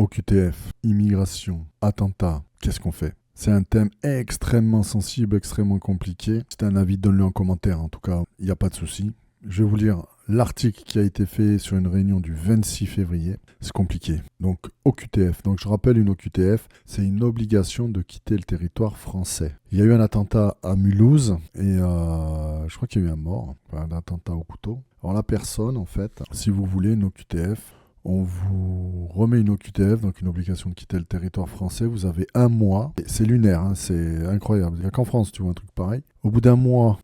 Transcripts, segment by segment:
OQTF, immigration, attentat, qu'est-ce qu'on fait? C'est un thème extrêmement sensible, extrêmement compliqué. Si tu as un avis, donne-le en commentaire. En tout cas, il n'y a pas de souci. Je vais vous lire l'article qui a été fait sur une réunion du 26 février. C'est compliqué. Donc, OQTF. Donc, je rappelle, une OQTF, c'est une obligation de quitter le territoire français. Il y a eu un attentat à Mulhouse et je crois qu'il y a eu un mort, un attentat au couteau. Alors, la personne, en fait, si vous voulez une OQTF, on vous remet une OQTF, donc une obligation de quitter le territoire français. Vous avez un mois. C'est lunaire, hein, c'est incroyable. Il n'y a qu'en France, tu vois un truc pareil. Au bout d'un mois,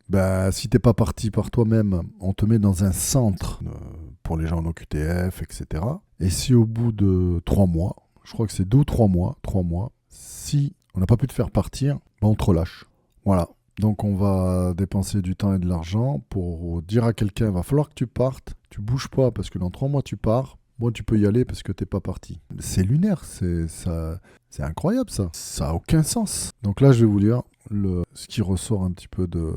si t'es pas parti par toi-même, on te met dans un centre pour les gens en OQTF, etc. Et si au bout de 3 mois, je crois que c'est 2 ou 3 mois, si on n'a pas pu te faire partir, on te relâche. Voilà. Donc on va dépenser du temps et de l'argent pour dire à quelqu'un, il va falloir que tu partes, tu bouges pas parce que dans 3 mois tu pars. Bon, tu peux y aller parce que t'es pas parti. C'est lunaire, c'est incroyable ça. Ça a aucun sens. Donc là, je vais vous lire ce qui ressort un petit peu de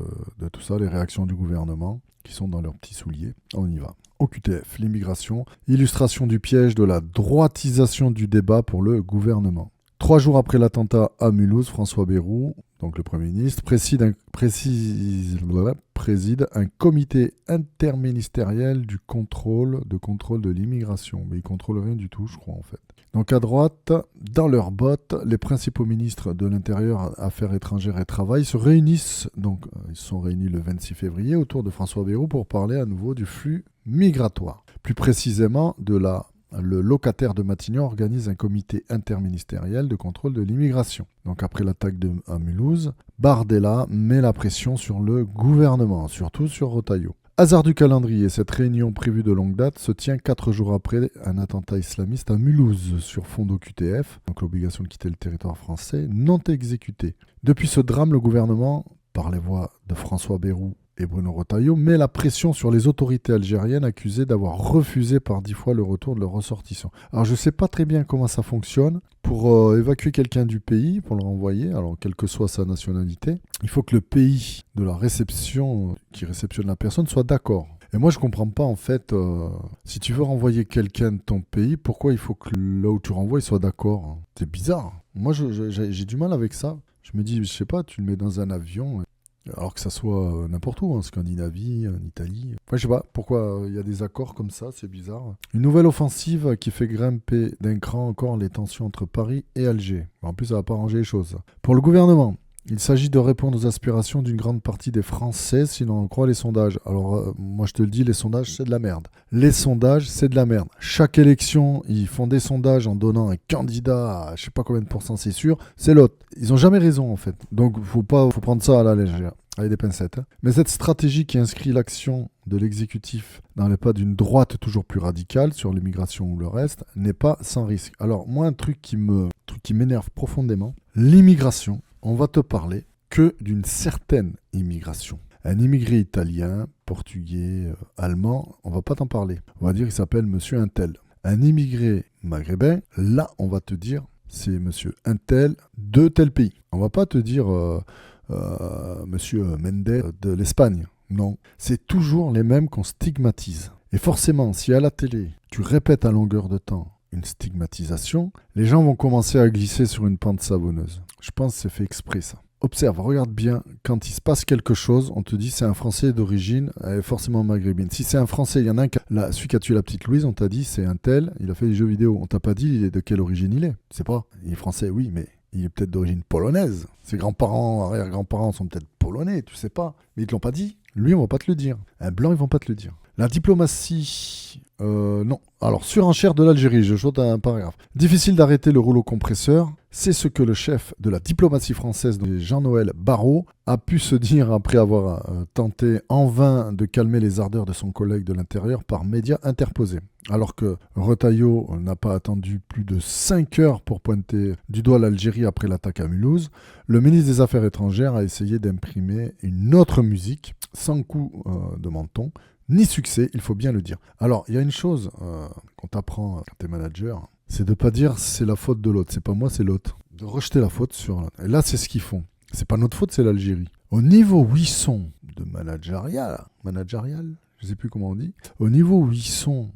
tout ça, les réactions du gouvernement qui sont dans leurs petits souliers. On y va. OQTF, l'immigration, illustration du piège de la droitisation du débat pour le gouvernement. 3 jours après l'attentat à Mulhouse, François Bayrou, donc le Premier ministre, préside un comité interministériel de contrôle de l'immigration. Mais il ne contrôle rien du tout, je crois, en fait. Donc à droite, dans leurs bottes, les principaux ministres de l'Intérieur, Affaires étrangères et Travail se réunissent. Donc ils se sont réunis le 26 février autour de François Bayrou pour parler à nouveau du flux migratoire. Plus précisément le locataire de Matignon organise un comité interministériel de contrôle de l'immigration. Donc après l'attaque à Mulhouse, Bardella met la pression sur le gouvernement, surtout sur Retailleau. Hasard du calendrier, cette réunion prévue de longue date se tient 4 jours après un attentat islamiste à Mulhouse sur fond d'OQTF, donc l'obligation de quitter le territoire français, non exécutée. Depuis ce drame, le gouvernement, par les voix de François Bayrou et Bruno Retailleau, met la pression sur les autorités algériennes accusées d'avoir refusé par 10 fois le retour de leurs ressortissants. Alors je ne sais pas très bien comment ça fonctionne. Pour évacuer quelqu'un du pays, pour le renvoyer, alors quelle que soit sa nationalité, il faut que le pays de la réception, qui réceptionne la personne, soit d'accord. Et moi je ne comprends pas en fait, si tu veux renvoyer quelqu'un de ton pays, pourquoi il faut que là où tu renvoies, il soit d'accord, hein. C'est bizarre. Moi j'ai du mal avec ça. Je me dis, je sais pas, tu le mets dans un avion... Alors que ça soit n'importe où, en Scandinavie, en Italie. Enfin, je sais pas pourquoi il y a des accords comme ça, c'est bizarre. Une nouvelle offensive qui fait grimper d'un cran encore les tensions entre Paris et Alger. En plus, ça va pas arranger les choses. Pour le gouvernement, il s'agit de répondre aux aspirations d'une grande partie des Français, si l'on en croit les sondages. Alors, moi je te le dis, les sondages, c'est de la merde. Les sondages, c'est de la merde. Chaque élection, ils font des sondages en donnant un candidat à je sais pas combien de pourcents, c'est sûr, c'est l'autre. Ils ont jamais raison, en fait. Donc, faut prendre ça à la légère, avec des pincettes. Hein. Mais cette stratégie qui inscrit l'action de l'exécutif dans les pas d'une droite toujours plus radicale sur l'immigration ou le reste n'est pas sans risque. Alors, moi, un truc qui m'énerve profondément, l'immigration. On va te parler que d'une certaine immigration. Un immigré italien, portugais, allemand, on va pas t'en parler. On va dire qu'il s'appelle monsieur Untel. Un immigré maghrébin, là, on va te dire c'est monsieur Untel de tel pays. On va pas te dire monsieur Mendes de l'Espagne. Non, c'est toujours les mêmes qu'on stigmatise. Et forcément, si à la télé, tu répètes à longueur de temps une stigmatisation, les gens vont commencer à glisser sur une pente savonneuse. Je pense que c'est fait exprès ça. Observe, regarde bien, quand il se passe quelque chose, on te dit c'est un Français d'origine, forcément maghrébine. Si c'est un Français, il y en a un, celui qui a tué la petite Louise, on t'a dit c'est un tel, il a fait des jeux vidéo. On t'a pas dit de quelle origine il est. Tu sais pas, il est français, oui, mais il est peut-être d'origine polonaise. Ses grands-parents, arrière-grands-parents sont peut-être polonais, tu sais pas. Mais ils te l'ont pas dit. Lui, on va pas te le dire. Un blanc, ils vont pas te le dire. La diplomatie... non. Alors, surenchère de l'Algérie, je saute un paragraphe. Difficile d'arrêter le rouleau compresseur. C'est ce que le chef de la diplomatie française, Jean-Noël Barrot, a pu se dire après avoir tenté en vain de calmer les ardeurs de son collègue de l'Intérieur par médias interposés. Alors que Retailleau n'a pas attendu plus de 5 heures pour pointer du doigt l'Algérie après l'attaque à Mulhouse, le ministre des Affaires étrangères a essayé d'imprimer une autre musique, sans coup de menton, ni succès, il faut bien le dire. Alors, il y a une chose qu'on t'apprend quand t'es manager, c'est de pas dire c'est la faute de l'autre, c'est pas moi, c'est l'autre. De rejeter la faute sur l'autre. Et là, c'est ce qu'ils font. C'est pas notre faute, c'est l'Algérie. Au niveau où ils sont de managérial, je sais plus comment on dit, au niveau où ils sont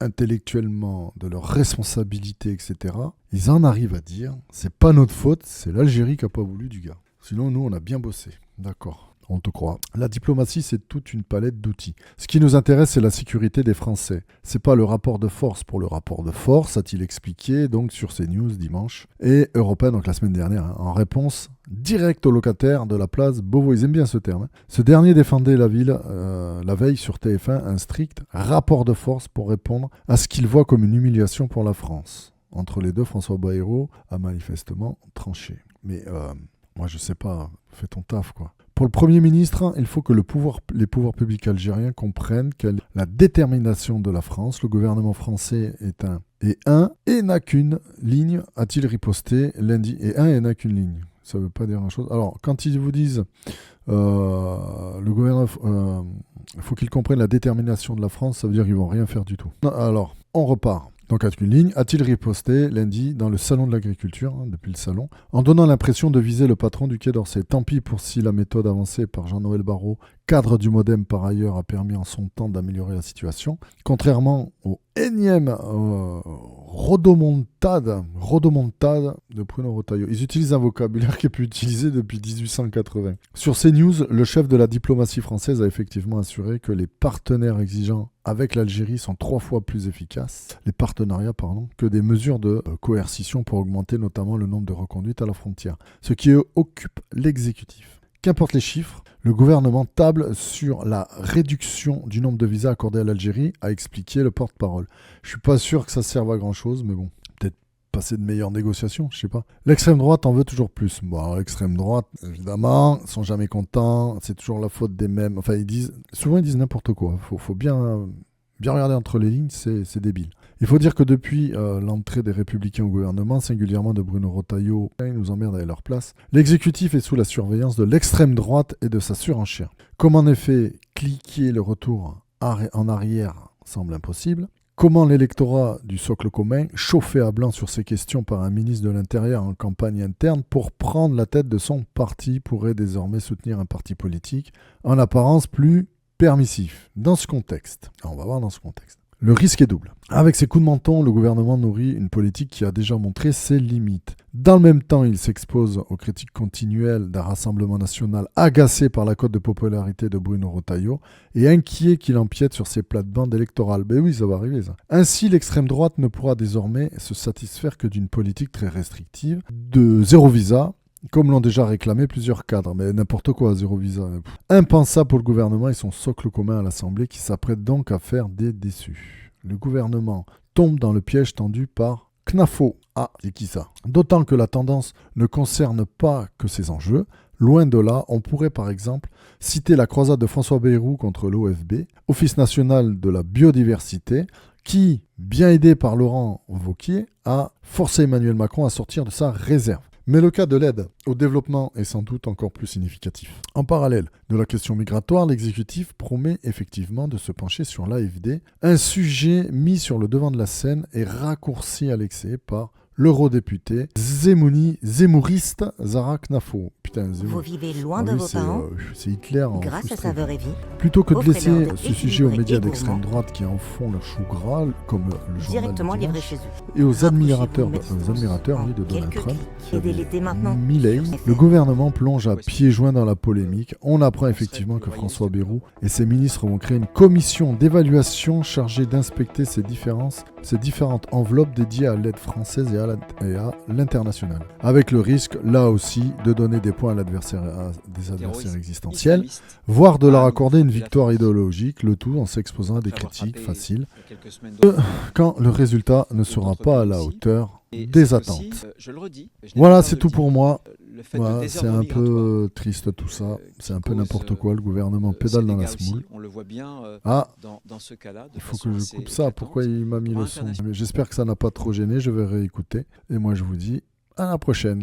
intellectuellement de leurs responsabilités, etc., ils en arrivent à dire c'est pas notre faute, c'est l'Algérie qui n'a pas voulu du gars. Sinon, nous, on a bien bossé. D'accord. On te croit. La diplomatie, c'est toute une palette d'outils. Ce qui nous intéresse, c'est la sécurité des Français. C'est pas le rapport de force pour le rapport de force, a-t-il expliqué donc sur CNews dimanche. Et Européen, donc la semaine dernière, en réponse directe au locataire de la place Beauvau. Ils aiment bien ce terme. Ce dernier défendait la ville la veille sur TF1 un strict rapport de force pour répondre à ce qu'il voit comme une humiliation pour la France. Entre les deux, François Bayrou a manifestement tranché. Mais moi, je sais pas, fais ton taf, quoi. Pour le Premier ministre, il faut que les pouvoirs publics algériens comprennent la détermination de la France. Le gouvernement français est un et n'a qu'une ligne, a-t-il riposté lundi. Et n'a qu'une ligne. Ça ne veut pas dire grand-chose. Alors, quand ils vous disent le gouvernement, il faut qu'ils comprennent la détermination de la France, ça veut dire qu'ils ne vont rien faire du tout. Alors, on repart. Donc, à une ligne, a-t-il riposté lundi dans le salon de l'agriculture, depuis le salon, en donnant l'impression de viser le patron du Quai d'Orsay. Tant pis pour si la méthode avancée par Jean-Noël Barrot, cadre du Modem par ailleurs, a permis en son temps d'améliorer la situation. Contrairement au énième rodomontade de Bruno Retailleau. Ils utilisent un vocabulaire qui est plus utilisé depuis 1880. Sur CNews, le chef de la diplomatie française a effectivement assuré que les partenaires exigeants avec l'Algérie sont 3 fois plus efficaces, que des mesures de coercition pour augmenter notamment le nombre de reconduites à la frontière, ce qui occupe l'exécutif. Qu'importe les chiffres, le gouvernement table sur la réduction du nombre de visas accordés à l'Algérie, a expliqué le porte-parole. Je suis pas sûr que ça serve à grand-chose, mais bon, peut-être passer de meilleures négociations, je sais pas. L'extrême droite en veut toujours plus. Bon, l'extrême droite, évidemment, sont jamais contents, c'est toujours la faute des mêmes. Enfin, souvent ils disent n'importe quoi. Faut bien regarder entre les lignes, c'est débile. Il faut dire que depuis l'entrée des Républicains au gouvernement, singulièrement de Bruno Retailleau, ils nous emmerdent à leur place, l'exécutif est sous la surveillance de l'extrême droite et de sa surenchère. Comme en effet, cliquer le retour en arrière semble impossible, comment l'électorat du socle commun, chauffé à blanc sur ces questions par un ministre de l'Intérieur en campagne interne pour prendre la tête de son parti, pourrait désormais soutenir un parti politique en apparence plus permissif. Dans ce contexte, on va voir dans ce contexte. Le risque est double. Avec ses coups de menton, le gouvernement nourrit une politique qui a déjà montré ses limites. Dans le même temps, il s'expose aux critiques continuelles d'un Rassemblement national agacé par la cote de popularité de Bruno Retailleau et inquiet qu'il empiète sur ses plates-bandes électorales. Ben oui, ça va arriver ça. Ainsi, l'extrême droite ne pourra désormais se satisfaire que d'une politique très restrictive, de zéro visa, comme l'ont déjà réclamé plusieurs cadres. Mais n'importe quoi, zéro visa. Impensable pour le gouvernement et son socle commun à l'Assemblée qui s'apprête donc à faire des déçus. Le gouvernement tombe dans le piège tendu par CNAFO. Ah, c'est qui ça ? D'autant que la tendance ne concerne pas que ces enjeux. Loin de là, on pourrait par exemple citer la croisade de François Bayrou contre l'OFB, Office national de la biodiversité, qui, bien aidé par Laurent Wauquiez, a forcé Emmanuel Macron à sortir de sa réserve. Mais le cas de l'aide au développement est sans doute encore plus significatif. En parallèle de la question migratoire, l'exécutif promet effectivement de se pencher sur l'AFD, un sujet mis sur le devant de la scène et raccourci à l'excès par l'eurodéputé zémouriste Zahra Knafo. Putain, Vous vivez loin de vos parents c'est Hitler en grâce frustré. à Saveur et Vie. Plutôt que de laisser Offrez-leur ce des sujet aux équilibrés médias et d'extrême gourmands. droite qui en font leur chou gras, comme le journal Directement du livré dimanche, chez eux. et aux admirateurs, Rapprochez-vous de de Donald quelques Trump, clics. Aidez-les dès maintenant. Milley, le gouvernement plonge à pieds joints dans la polémique. On apprend effectivement que François Bayrou et ses ministres vont créer une commission d'évaluation chargée d'inspecter ces différentes enveloppes dédiées à l'aide française et à l'international. Avec le risque, là aussi, de donner des points à des adversaires existentiels, voire de leur accorder une victoire idéologique, le tout en s'exposant à des critiques faciles, quand le résultat ne sera pas à la hauteur des attentes. Voilà, c'est tout pour moi. Voilà, c'est un peu triste tout ça, c'est un peu n'importe quoi, le gouvernement pédale dans la semoule. Ah, il faut que je coupe ça, pourquoi il m'a mis le son ? J'espère que ça n'a pas trop gêné, je vais réécouter. Et moi je vous dis à la prochaine.